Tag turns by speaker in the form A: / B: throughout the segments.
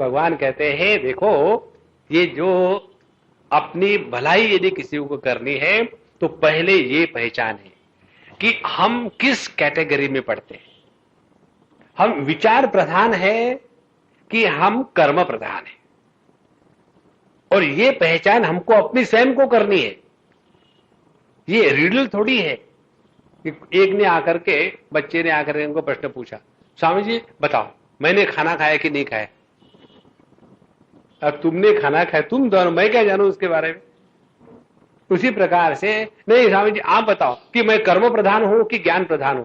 A: भगवान कहते हैं देखो, ये जो अपनी भलाई यदि किसी को करनी है तो पहले ये पहचान है कि हम किस कैटेगरी में पड़ते हैं। हम विचार प्रधान है कि हम कर्म प्रधान है, और ये पहचान हमको अपनी स्वयं को करनी है। ये रिडल थोड़ी है कि एक ने आकर के, बच्चे ने आकर के इनको प्रश्न पूछा, स्वामी जी बताओ मैंने खाना खाया कि नहीं खाया। अब तुमने खाना खाया, तुम दोनों, मैं क्या जानूं उसके बारे में। उसी प्रकार से नहीं स्वामी जी आप बताओ कि मैं कर्म प्रधान हूं कि ज्ञान प्रधान हूं।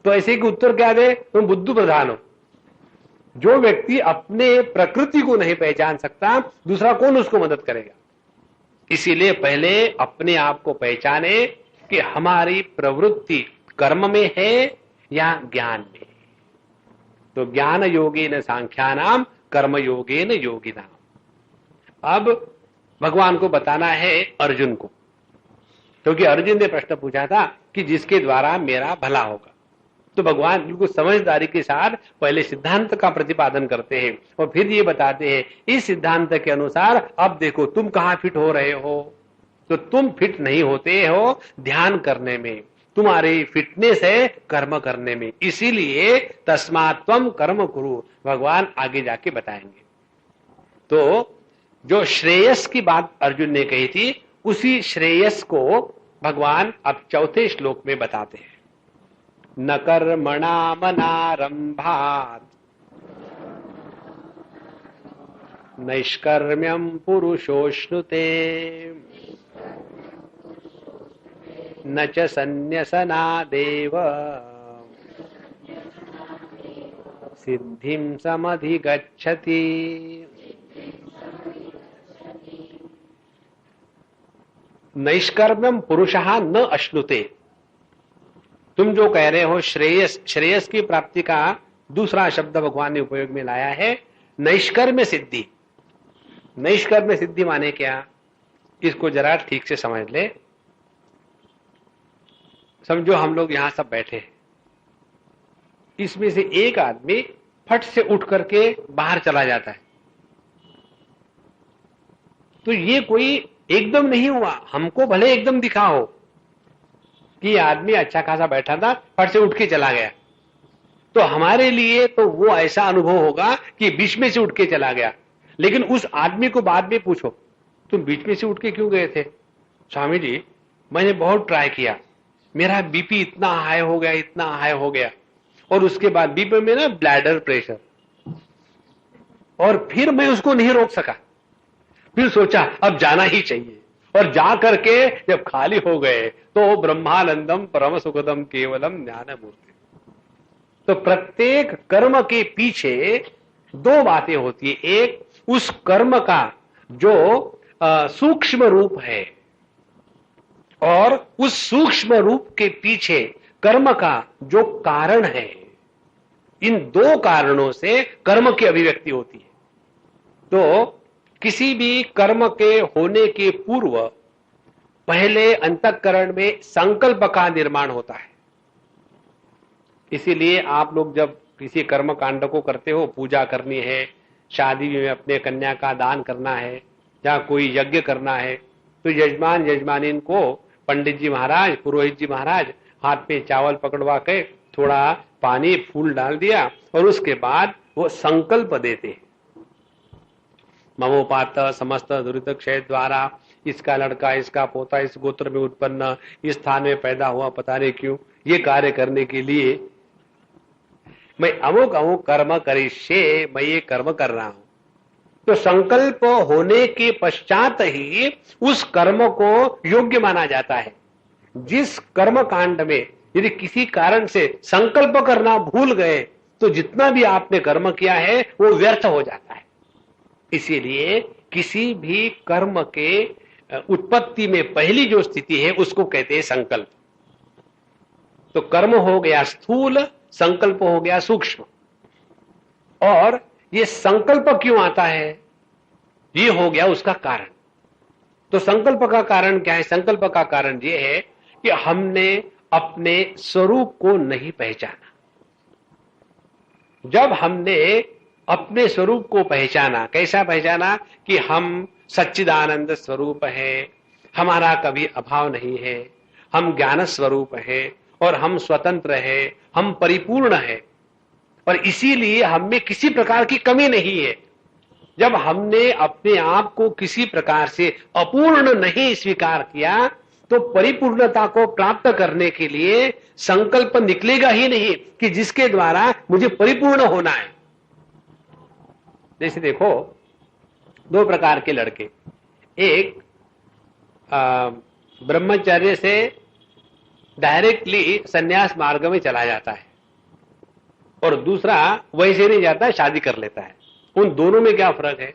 A: तो ऐसे कि उत्तर क्या दे, तुम बुद्धि प्रधान हो। जो व्यक्ति अपने प्रकृति को नहीं पहचान सकता, दूसरा कौन उसको मदद करेगा। इसीलिए पहले अपने आप को पहचाने कि हमारी प्रवृत्ति कर्म में है या ज्ञान में। तो ज्ञान योगेन सांख्यानाम कर्म योगेन योगिनाम। अब भगवान को बताना है अर्जुन को, क्योंकि अर्जुन ने प्रश्न पूछा था कि जिसके द्वारा मेरा भला होगा। तो भगवान बिल्कुल समझदारी के साथ पहले सिद्धांत का प्रतिपादन करते हैं और फिर ये बताते हैं इस सिद्धांत के अनुसार अब देखो तुम कहां फिट हो रहे हो। तो तुम फिट नहीं होते हो ध्यान करने में, तुम्हारी फिटनेस है कर्म करने में। इसीलिए तस्मात् त्वं कर्म कुरु, भगवान आगे जाके बताएंगे। तो जो श्रेयस की बात अर्जुन ने कही थी, उसी श्रेयस को भगवान अब चौथे श्लोक में बताते हैं। न कर्मणामनारंभात् नैष्कर्म्यं पुरुषोश्नुते न च सन्न्यसनादेव सिद्धिं समधिगच्छति। नैष्कर्म्यम पुरुषः न अश्नुते। तुम जो कह रहे हो श्रेयस, श्रेयस की प्राप्ति का दूसरा शब्द भगवान ने उपयोग में लाया है नैष्कर्म्य सिद्धि। नैष्कर्म्य सिद्धि माने क्या, इसको जरा ठीक से समझ ले। समझो हम लोग यहां सब बैठे हैं, इसमें से एक आदमी फट से उठ करके बाहर चला जाता है, तो ये कोई एकदम नहीं हुआ। हमको भले एकदम दिखा हो कि आदमी अच्छा खासा बैठा था, फट से उठ के चला गया, तो हमारे लिए तो वो ऐसा अनुभव होगा कि बीच में से उठ के चला गया। लेकिन उस आदमी को बाद में पूछो तुम बीच में से उठ के क्यों गए थे। स्वामी जी मैंने बहुत ट्राई किया, मेरा बीपी इतना हाई हो गया, इतना हाई हो गया, और उसके बाद बीपी में ना ब्लैडर प्रेशर, और फिर मैं उसको नहीं रोक सका। फिर सोचा अब जाना ही चाहिए, और जा करके जब खाली हो गए तो ब्रह्मानंदम परम सुखदम केवलम ज्ञान मूर्ति। तो प्रत्येक कर्म के पीछे दो बातें होती है। एक उस कर्म का जो सूक्ष्म रूप है, और उस सूक्ष्म रूप के पीछे कर्म का जो कारण है। इन दो कारणों से कर्म की अभिव्यक्ति होती है। तो किसी भी कर्म के होने के पूर्व पहले अंतःकरण में संकल्प का निर्माण होता है। इसीलिए आप लोग जब किसी कर्म कांड को करते हो, पूजा करनी है, शादी में अपने कन्या का दान करना है, या कोई यज्ञ करना है, तो यजमान यजमानिन को पंडित जी महाराज, पुरोहित जी महाराज हाथ में चावल पकड़वा के थोड़ा पानी फूल डाल दिया, और उसके बाद वो संकल्प देते हैं। ममोपात समस्त दुरित क्षय द्वारा, इसका लड़का, इसका पोता इस गोत्र में उत्पन्न, इस स्थान में पैदा हुआ, पता नहीं क्यों, ये कार्य करने के लिए मैं अमुक अमुक कर्म करिष्ये, मैं ये कर्म कर रहा हूं। तो संकल्प होने के पश्चात ही उस कर्म को योग्य माना जाता है। जिस कर्म कांड में यदि किसी कारण से संकल्प करना भूल गए तो जितना भी आपने कर्म किया है वो व्यर्थ हो जाता है। इसीलिए किसी भी कर्म के उत्पत्ति में पहली जो स्थिति है उसको कहते हैं संकल्प। तो कर्म हो गया स्थूल, संकल्प हो गया सूक्ष्म। और ये संकल्प क्यों आता है, ये हो गया उसका कारण। तो संकल्प का कारण क्या है? संकल्प का कारण ये है कि हमने अपने स्वरूप को नहीं पहचाना। जब हमने अपने स्वरूप को पहचाना। कैसा पहचाना? कि हम सच्चिदानंद स्वरूप है, हमारा कभी अभाव नहीं है, हम ज्ञान स्वरूप है और हम स्वतंत्र है, हम परिपूर्ण है और इसीलिए हम में किसी प्रकार की कमी नहीं है। जब हमने अपने आप को किसी प्रकार से अपूर्ण नहीं स्वीकार किया तो परिपूर्णता को प्राप्त करने के लिए संकल्प निकलेगा ही नहीं कि जिसके द्वारा मुझे परिपूर्ण होना है। जैसे देखो, दो प्रकार के लड़के, एक ब्रह्मचर्य से डायरेक्टली सन्यास मार्ग में चला जाता है और दूसरा वैसे नहीं जाता, शादी कर लेता है। उन दोनों में क्या फर्क है?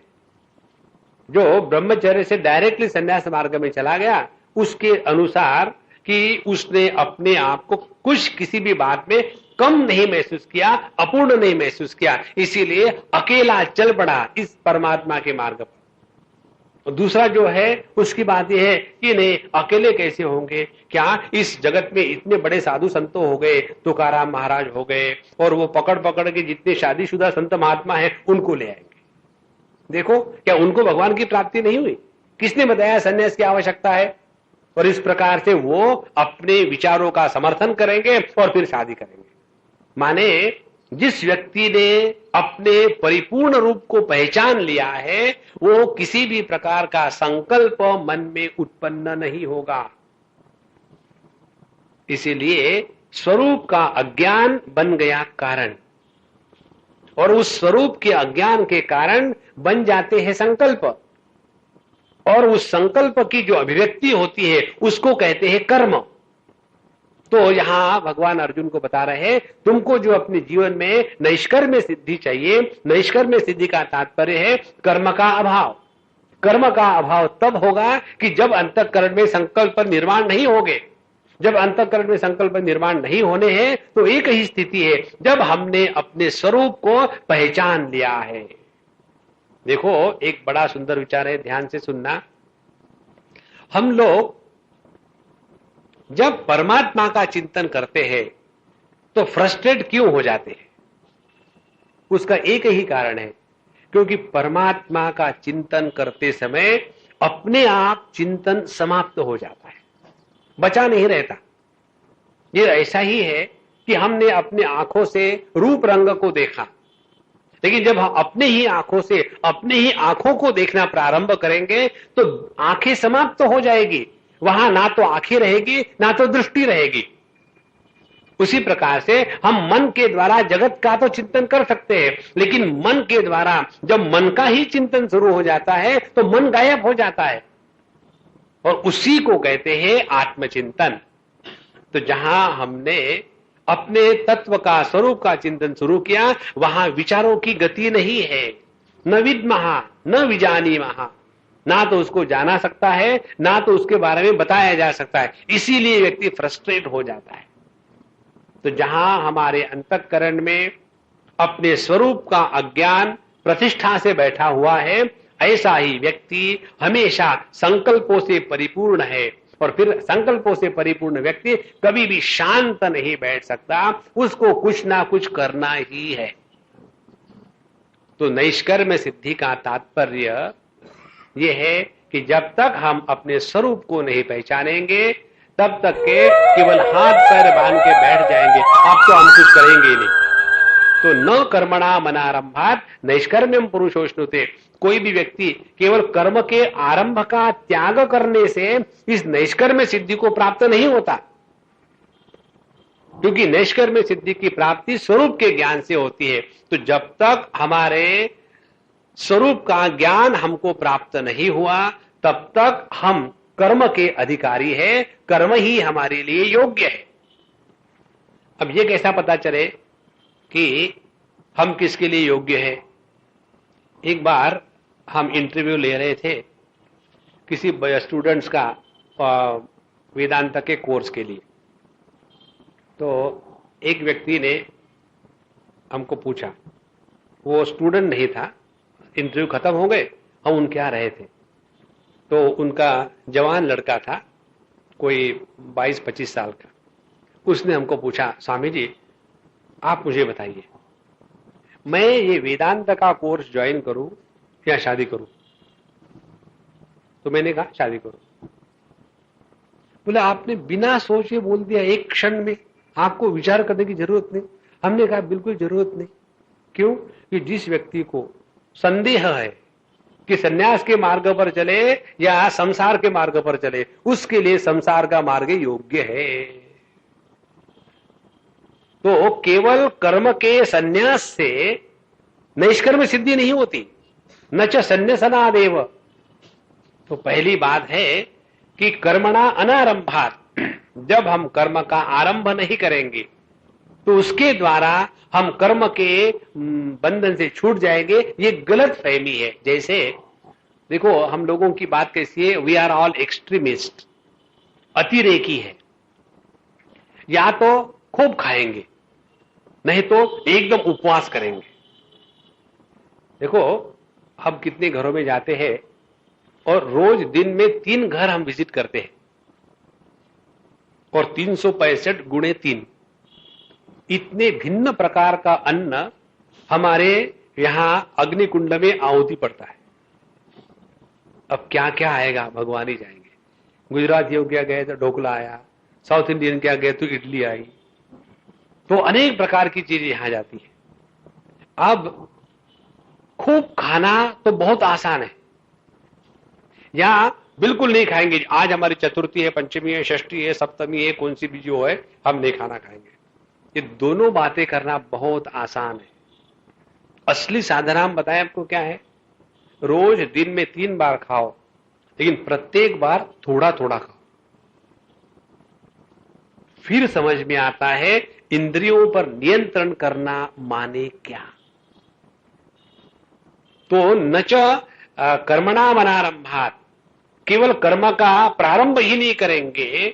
A: जो ब्रह्मचर्य से डायरेक्टली सन्यास मार्ग में चला गया, उसके अनुसार कि उसने अपने आप को कुछ किसी भी बात में कम नहीं महसूस किया, अपूर्ण नहीं महसूस किया, इसीलिए अकेला चल पड़ा इस परमात्मा के मार्ग पर। और दूसरा जो है उसकी बात यह है कि नहीं, अकेले कैसे होंगे, क्या इस जगत में इतने बड़े साधु संत हो गए, तुकाराम महाराज हो गए और वो पकड़ पकड़ के जितने शादीशुदा संत महात्मा है उनको ले आएंगे। देखो, क्या उनको भगवान की प्राप्ति नहीं हुई? किसने बताया सन्यास की आवश्यकता है? और इस प्रकार से वो अपने विचारों का समर्थन करेंगे और फिर शादी करेंगे। माने जिस व्यक्ति ने अपने परिपूर्ण रूप को पहचान लिया है वो किसी भी प्रकार का संकल्प मन में उत्पन्न नहीं होगा। इसीलिए स्वरूप का अज्ञान बन गया कारण और उस स्वरूप के अज्ञान के कारण बन जाते हैं संकल्प और उस संकल्प की जो अभिव्यक्ति होती है उसको कहते हैं कर्म। तो यहां भगवान अर्जुन को बता रहे हैं, तुमको जो अपने जीवन में नैष्कर्म्य सिद्धि चाहिए, नैष्कर्म्य सिद्धि का तात्पर्य है कर्म का अभाव। कर्म का अभाव तब होगा कि जब अंतःकरण में संकल्प निर्माण नहीं होंगे। जब अंतःकरण में संकल्प निर्माण नहीं होने हैं तो एक ही स्थिति है, जब हमने अपने स्वरूप को पहचान लिया है। देखो, एक बड़ा सुंदर विचार है, ध्यान से सुनना। हम लोग जब परमात्मा का चिंतन करते हैं तो फ्रस्ट्रेट क्यों हो जाते हैं? उसका एक ही कारण है, क्योंकि परमात्मा का चिंतन करते समय अपने आप चिंतन समाप्त हो जाता है, बचा नहीं रहता। ये ऐसा ही है कि हमने अपने आंखों से रूप रंग को देखा, लेकिन जब हम अपने ही आंखों से अपने ही आंखों को देखना प्रारंभ करेंगे तो आंखें समाप्त हो जाएगी। वहां ना तो आंखें रहेगी ना तो दृष्टि रहेगी। उसी प्रकार से हम मन के द्वारा जगत का तो चिंतन कर सकते हैं, लेकिन मन के द्वारा जब मन का ही चिंतन शुरू हो जाता है तो मन गायब हो जाता है और उसी को कहते हैं आत्मचिंतन। तो जहां हमने अपने तत्व का, स्वरूप का चिंतन शुरू किया, वहां विचारों की गति नहीं है। न विद्महा न विजानीमहा, ना तो उसको जाना सकता है ना तो उसके बारे में बताया जा सकता है। इसीलिए व्यक्ति फ्रस्ट्रेट हो जाता है। तो जहां हमारे अंतःकरण में अपने स्वरूप का अज्ञान प्रतिष्ठा से बैठा हुआ है, ऐसा ही व्यक्ति हमेशा संकल्पों से परिपूर्ण है और फिर संकल्पों से परिपूर्ण व्यक्ति कभी भी शांत नहीं बैठ सकता, उसको कुछ ना कुछ करना ही है। तो नैष्कर्म्य सिद्धि का तात्पर्य यह है कि जब तक हम अपने स्वरूप को नहीं पहचानेंगे तब तक के केवल हाथ पैर बांध के बैठ जाएंगे, अब तो हम कुछ करेंगे ही नहीं। तो न कर्मणा मनारंभात नैष्कर्म्यम पुरुषोष्णुते। कोई भी व्यक्ति केवल कर्म के आरंभ का त्याग करने से इस नैष्कर्म्य सिद्धि को प्राप्त नहीं होता, क्योंकि नैष्कर्म्य सिद्धि की प्राप्ति स्वरूप के ज्ञान से होती है। तो जब तक हमारे स्वरूप का ज्ञान हमको प्राप्त नहीं हुआ तब तक हम कर्म के अधिकारी है, कर्म ही हमारे लिए योग्य है। अब ये कैसा पता चले कि हम किसके लिए योग्य है? एक बार हम इंटरव्यू ले रहे थे किसी स्टूडेंट्स का वेदांत के कोर्स के लिए। तो एक व्यक्ति ने हमको पूछा, वो स्टूडेंट नहीं था, इंटरव्यू खत्म हो गए, हम उनके यहाँ रहे थे। तो उनका जवान लड़का था, कोई 22-25 साल का। उसने हमको पूछा, स्वामी जी आप मुझे बताइए, मैं ये वेदांत का कोर्स ज्वाइन करूं या शादी करूं? तो मैंने कहा शादी करो। बोले आपने बिना सोचे बोल दिया एक क्षण में, आपको विचार करने की जरूरत नहीं। हमने कहा बिल्कुल जरूरत नहीं। क्यों? कि जिस व्यक्ति को संदेह है कि सन्यास के मार्ग पर चले या संसार के मार्ग पर चले, उसके लिए संसार का मार्ग योग्य है। तो केवल कर्म के सन्यास से नैष्कर्म सिद्धि नहीं होती, न च सन्यासनादेव। तो पहली बात है कि कर्मणा अनारंभात, जब हम कर्म का आरंभ नहीं करेंगे तो उसके द्वारा हम कर्म के बंधन से छूट जाएंगे, ये गलत फहमी है। जैसे देखो, हम लोगों की बात कैसी है, वी आर ऑल एक्सट्रीमिस्ट, अतिरेकी है। या तो खूब खाएंगे, नहीं तो एकदम उपवास करेंगे। देखो, हम कितने घरों में जाते हैं और रोज दिन में 3 घर हम विजिट करते हैं, और 365 गुणे 3, इतने भिन्न प्रकार का अन्न हमारे यहां अग्निकुंड में आहुति पड़ता है। अब क्या क्या आएगा भगवान ही जाएंगे। गुजरातियों क्या गए तो ढोकला आया, साउथ इंडियन क्या गए तो इडली आई, तो अनेक प्रकार की चीजें यहां जाती है। अब खूब खाना तो बहुत आसान है, या बिल्कुल नहीं खाएंगे। आज हमारी चतुर्थी है, पंचमी है, षष्ठी है, सप्तमी है, कौन सी भी जो है हम नहीं खाना खाएंगे। ये दोनों बातें करना बहुत आसान है। असली साधना हम बताएं आपको क्या है, रोज दिन में 3 बार खाओ, लेकिन प्रत्येक बार थोड़ा थोड़ा खाओ। फिर समझ में आता है इंद्रियों पर नियंत्रण करना माने क्या। तो न च कर्मणाम अनारंभात, केवल कर्म का प्रारंभ ही नहीं करेंगे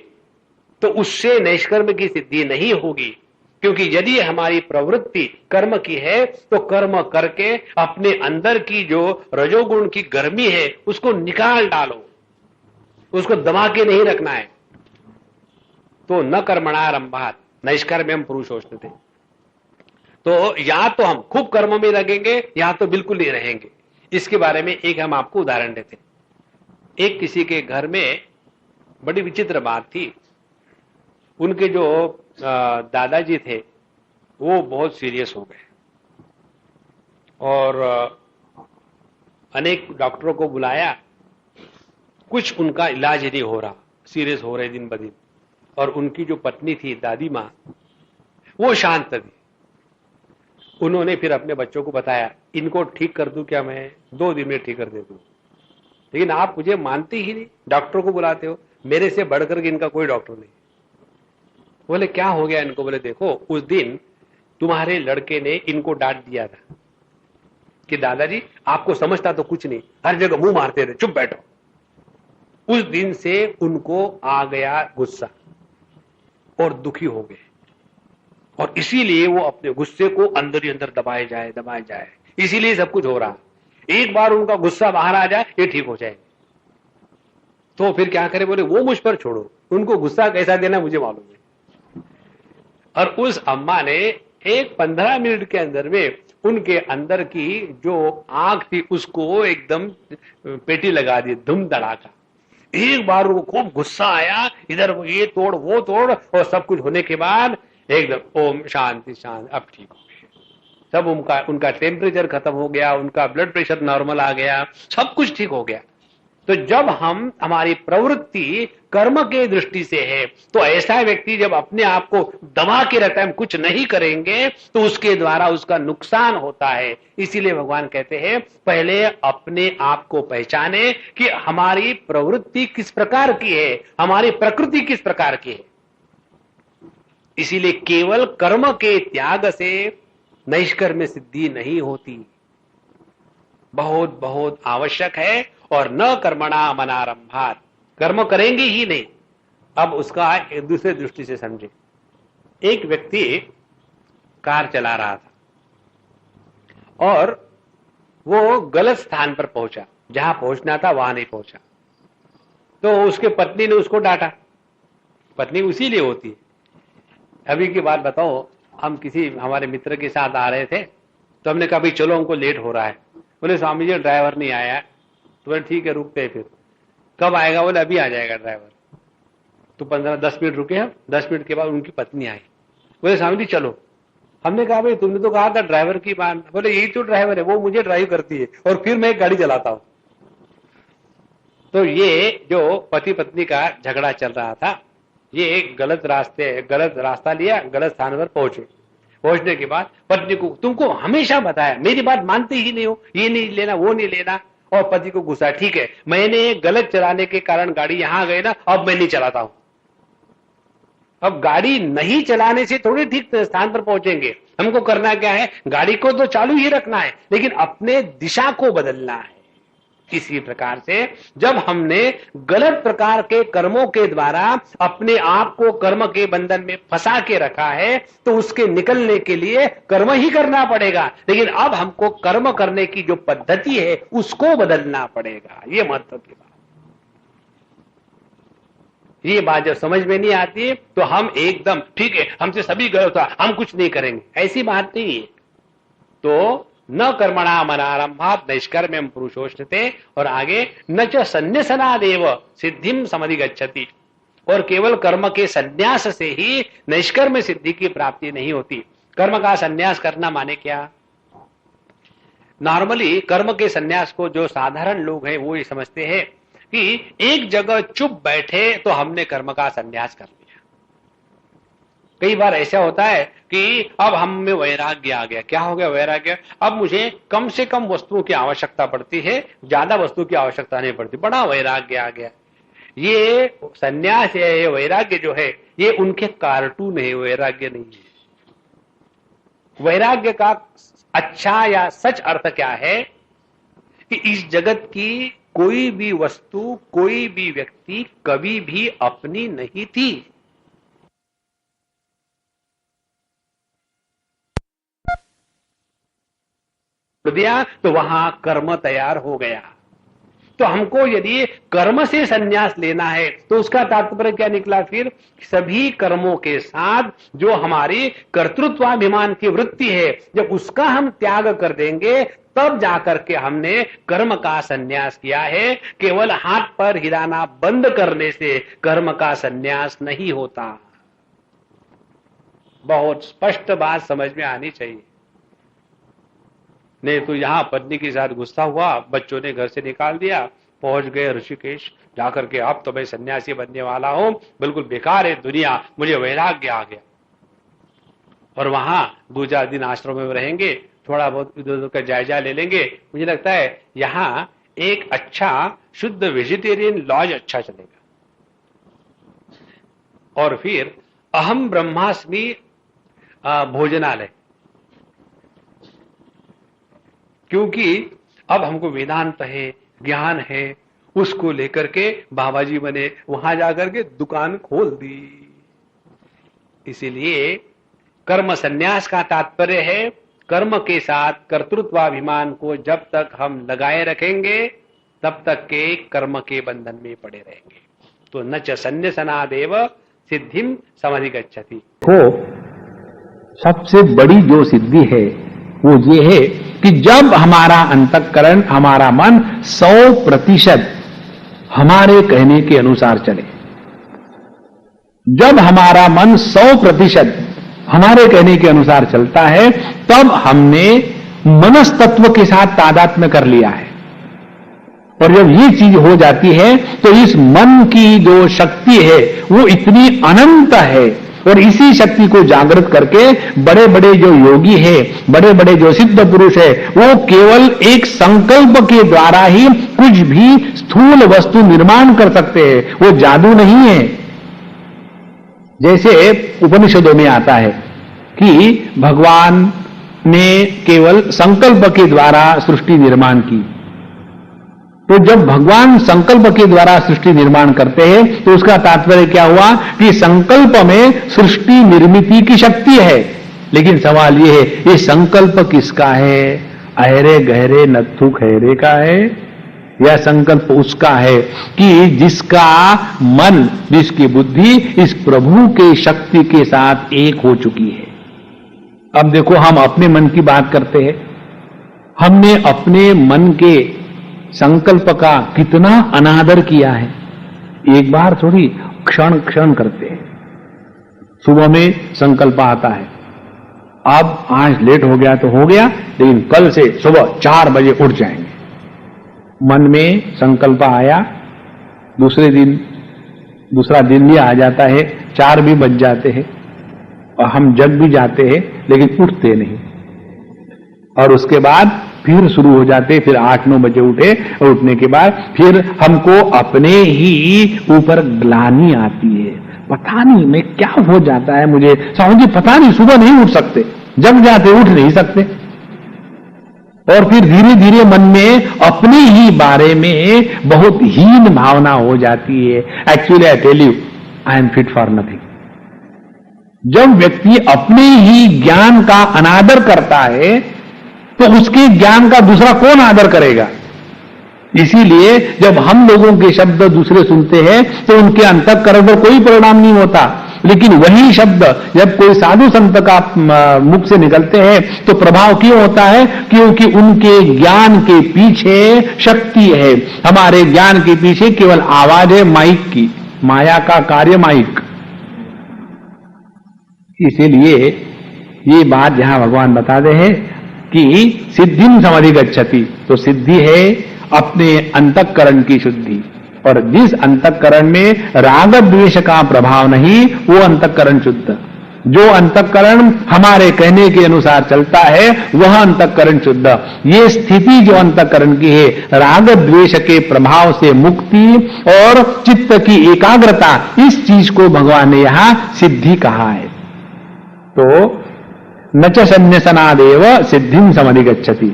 A: तो उससे नैष्कर्म की सिद्धि नहीं होगी। क्योंकि यदि हमारी प्रवृत्ति कर्म की है तो कर्म करके अपने अंदर की जो रजोगुण की गर्मी है उसको निकाल डालो, उसको दबा के नहीं रखना है। तो न कर्मणारंभात नैष्कर्म्यम पुरुषोष्णते। तो या तो हम खूब कर्म में लगेंगे या तो बिल्कुल नहीं रहेंगे। इसके बारे में एक हम आपको उदाहरण देते हैं। एक किसी के घर में बड़ी विचित्र बात थी। उनके जो दादाजी थे वो बहुत सीरियस हो गए और अनेक डॉक्टरों को बुलाया, कुछ उनका इलाज नहीं हो रहा, सीरियस हो रहे दिन ब दिन। और उनकी जो पत्नी थी दादी माँ, वो शांत थी। उन्होंने फिर अपने बच्चों को बताया, इनको ठीक कर दूं क्या मैं? 2 दिन में ठीक कर दे दूं। लेकिन आप मुझे मानते ही नहीं, डॉक्टर को बुलाते हो। मेरे से बढ़कर के इनका कोई डॉक्टर नहीं। बोले क्या हो गया इनको? बोले देखो, उस दिन तुम्हारे लड़के ने इनको डांट दिया था कि दादाजी आपको समझता तो कुछ नहीं, हर जगह मुंह मारते रहे, चुप बैठो। उस दिन से उनको आ गया गुस्सा और दुखी हो गए, और इसीलिए वो अपने गुस्से को अंदर ही अंदर दबाए जाए, इसीलिए सब कुछ हो रहा। एक बार उनका गुस्सा बाहर आ जाए ये ठीक हो जाए। तो फिर क्या करे? बोले वो मुझ पर छोड़ो, उनको गुस्सा कैसा देना मुझे मालूम है। और उस अम्मा ने एक 15 मिनट के अंदर में उनके अंदर की जो आग थी उसको एकदम पेटी लगा दी, धूम धड़ाका। एक बार वो खूब गुस्सा आया, इधर वो ये तोड़ वो तोड़, और सब कुछ होने के बाद एकदम ओम शांति शांति, अब ठीक हो गए सब। उनका टेम्परेचर खत्म हो गया, उनका ब्लड प्रेशर नॉर्मल आ गया, सब कुछ ठीक हो गया। तो जब हमारी प्रवृत्ति कर्म के दृष्टि से है तो ऐसा व्यक्ति जब अपने आप को दबा के रहता है, हम कुछ नहीं करेंगे, तो उसके द्वारा उसका नुकसान होता है। इसीलिए भगवान कहते हैं पहले अपने आप को पहचाने कि हमारी प्रवृत्ति किस प्रकार की है, हमारी प्रकृति किस प्रकार की है। इसीलिए केवल कर्म के त्याग से नैष्कर्म्य सिद्धि नहीं होती, बहुत बहुत आवश्यक है। और न कर्मणा अनारंभात, कर्म करेंगे ही नहीं। अब उसका एक दूसरे दृष्टि से समझे। एक व्यक्ति कार चला रहा था और वो गलत स्थान पर पहुंचा, जहां पहुंचना था वहां नहीं पहुंचा। तो उसके पत्नी ने उसको डांटा। पत्नी उसी लिए होती है। अभी की बात बताओ, हम किसी हमारे मित्र के साथ आ रहे थे तो हमने कहा भाई चलो हमको लेट हो रहा है। बोले स्वामी जी ड्राइवर नहीं आया है। तो बोले ठीक है रुकते हैं फिर। कब आएगा? बोले अभी आ जाएगा ड्राइवर। तो 15-10 मिनट रुके हम। 10 मिनट के बाद उनकी पत्नी आई। बोले स्वामी जी चलो। हमने कहा भाई तुमने तो कहा था ड्राइवर की बात। बोले यही तो ड्राइवर है, वो मुझे ड्राइव करती है और फिर मैं एक गाड़ी चलाता हूं। तो ये जो पति पत्नी का झगड़ा चल रहा था, ये गलत रास्ता लिया, गलत स्थान पर पहुंचे। पहुंचने के बाद पत्नी को तुमको हमेशा बताया, मेरी बात मानते ही नहीं हो, ये नहीं लेना वो नहीं लेना। और पति को गुस्सा, ठीक है मैंने गलत चलाने के कारण गाड़ी यहां गई ना, अब मैं नहीं चलाता हूं। अब गाड़ी नहीं चलाने से थोड़ी ठीक स्थान पर पहुंचेंगे। हमको करना क्या है, गाड़ी को तो चालू ही रखना है लेकिन अपने दिशा को बदलना है। इसी प्रकार से जब हमने गलत प्रकार के कर्मों के द्वारा अपने आप को कर्म के बंधन में फंसा के रखा है तो उसके निकलने के लिए कर्म ही करना पड़ेगा। लेकिन अब हमको कर्म करने की जो पद्धति है उसको बदलना पड़ेगा। ये महत्व की बात। ये बात जब समझ में नहीं आती है तो हम एकदम ठीक है हमसे सभी गलत था, हम कुछ नहीं करेंगे, ऐसी बात नहीं है। तो न कर्मणा मनारंभात नैष्कर्म्यम पुरुषोष्ठते, और आगे न च संन्यासनादेव सिद्धिम समधिगच्छति, और केवल कर्म के संन्यास से ही नैष्कर्म्य सिद्धि की प्राप्ति नहीं होती। कर्म का संन्यास करना माने क्या? नॉर्मली कर्म के संन्यास को जो साधारण लोग हैं वो ये समझते हैं कि एक जगह चुप बैठे तो हमने कर्म का संन्यास कर लिया। कई बार ऐसा होता है कि अब हम में वैराग्य आ गया। क्या हो गया वैराग्य? अब मुझे कम से कम वस्तुओं की आवश्यकता पड़ती है, ज्यादा वस्तु की आवश्यकता नहीं पड़ती, बड़ा वैराग्य आ गया। ये संन्यास है, ये वैराग्य जो है ये उनके कार्टून है, वैराग्य नहीं है। वैराग्य का अच्छा या सच अर्थ क्या है कि इस जगत की कोई भी वस्तु, कोई भी व्यक्ति कभी भी अपनी नहीं थी। दिया तो वहां कर्म तैयार हो गया। तो हमको यदि कर्म से संन्यास लेना है तो उसका तात्पर्य क्या निकला? फिर सभी कर्मों के साथ जो हमारी कर्तृत्वाभिमान की वृत्ति है, जब उसका हम त्याग कर देंगे तब जाकर के हमने कर्म का संन्यास किया है। केवल हाथ पर हिलाना बंद करने से कर्म का संन्यास नहीं होता। बहुत स्पष्ट बात समझ में आनी चाहिए। नहीं तो यहां पत्नी के साथ गुस्सा हुआ, बच्चों ने घर से निकाल दिया, पहुंच गए ऋषिकेश, जाकर के अब तो मैं सन्यासी बनने वाला हूं, बिल्कुल बेकार है दुनिया, मुझे वैराग्य आ गया। और वहां 2-4 दिन आश्रम में रहेंगे, थोड़ा बहुत इधर उधर का जायजा ले लेंगे। मुझे लगता है यहां एक अच्छा शुद्ध वेजिटेरियन लॉज अच्छा चलेगा। और फिर अहम ब्रह्मास्मि भोजनालय, क्योंकि अब हमको वेदांत है, ज्ञान है, उसको लेकर के बाबा जी बने, वहां जाकर के दुकान खोल दी। इसीलिए कर्म संन्यास का तात्पर्य है कर्म के साथ कर्तृत्वाभिमान को जब तक हम लगाए रखेंगे तब तक के कर्म के बंधन में पड़े रहेंगे। तो न च संन्यासनादेव सिद्धिम समधिगच्छति।
B: हो सबसे बड़ी जो सिद्धि है वो ये है कि जब हमारा अंतःकरण, हमारा मन 100% हमारे कहने के अनुसार चले, जब हमारा मन 100% हमारे कहने के अनुसार चलता है तब हमने मनस तत्व के साथ तादात्म्य कर लिया है। और जब ये चीज हो जाती है तो इस मन की जो शक्ति है वो इतनी अनंत है, और इसी शक्ति को जागृत करके बड़े बड़े जो योगी है, बड़े बड़े जो सिद्ध पुरुष है, वो केवल एक संकल्प के द्वारा ही कुछ भी स्थूल वस्तु निर्माण कर सकते हैं। वो जादू नहीं है। जैसे उपनिषदों में आता है कि भगवान ने केवल संकल्प के द्वारा सृष्टि निर्माण की। तो जब भगवान संकल्प के द्वारा सृष्टि निर्माण करते हैं तो उसका तात्पर्य क्या हुआ कि संकल्प में सृष्टि निर्मिति की शक्ति है। लेकिन सवाल यह है, ये संकल्प किसका है? अहरे गहरे नत्थु खैरे का है, या संकल्प उसका है कि जिसका मन, जिसकी बुद्धि इस प्रभु के शक्ति के साथ एक हो चुकी है। अब देखो, हम अपने मन की बात करते हैं, हमने अपने मन के संकल्प का कितना अनादर किया है। एक बार थोड़ी क्षण क्षण करते हैं। सुबह में संकल्प आता है, अब आज लेट हो गया तो हो गया, लेकिन कल से सुबह 4 बजे उठ जाएंगे। मन में संकल्प आया, दूसरा दिन भी आ जाता है, 4 भी बज जाते हैं और हम जग भी जाते हैं, लेकिन उठते नहीं। और उसके बाद फिर शुरू हो जाते, फिर 8-9 बजे उठे और उठने के बाद फिर हमको अपने ही ऊपर ग्लानि आती है। पता नहीं मैं क्या हो जाता है मुझे, स्वामी जी पता नहीं, सुबह नहीं उठ सकते, जग जाते उठ नहीं सकते। और फिर धीरे धीरे मन में अपने ही बारे में बहुत हीन भावना हो जाती है। Actually I tell you, I am fit for nothing. जब व्यक्ति अपने ही ज्ञान का अनादर करता है तो उसके ज्ञान का दूसरा कौन आदर करेगा। इसीलिए जब हम लोगों के शब्द दूसरे सुनते हैं तो उनके अंतःकरण पर कोई परिणाम नहीं होता, लेकिन वही शब्द जब कोई साधु संत का मुख से निकलते हैं तो प्रभाव क्यों होता है? क्योंकि उनके ज्ञान के पीछे शक्ति है। हमारे ज्ञान के पीछे केवल आवाज है माइक की, माया का कार्य माइक। इसीलिए ये बात यहां भगवान बताते हैं कि सिद्धिम समधिगच्छति, तो सिद्धि है अपने अंतःकरण की शुद्धि। और जिस अंतःकरण में राग द्वेष का प्रभाव नहीं, वो अंतःकरण शुद्ध। जो अंतःकरण हमारे कहने के अनुसार चलता है वह अंतःकरण शुद्ध। ये स्थिति जो अंतःकरण की है, राग द्वेष के प्रभाव से मुक्ति और चित्त की एकाग्रता, इस चीज को भगवान ने यहां सिद्धि कहा है। तो न च सन्न्यसनादेव सिद्धिं समधिगच्छति।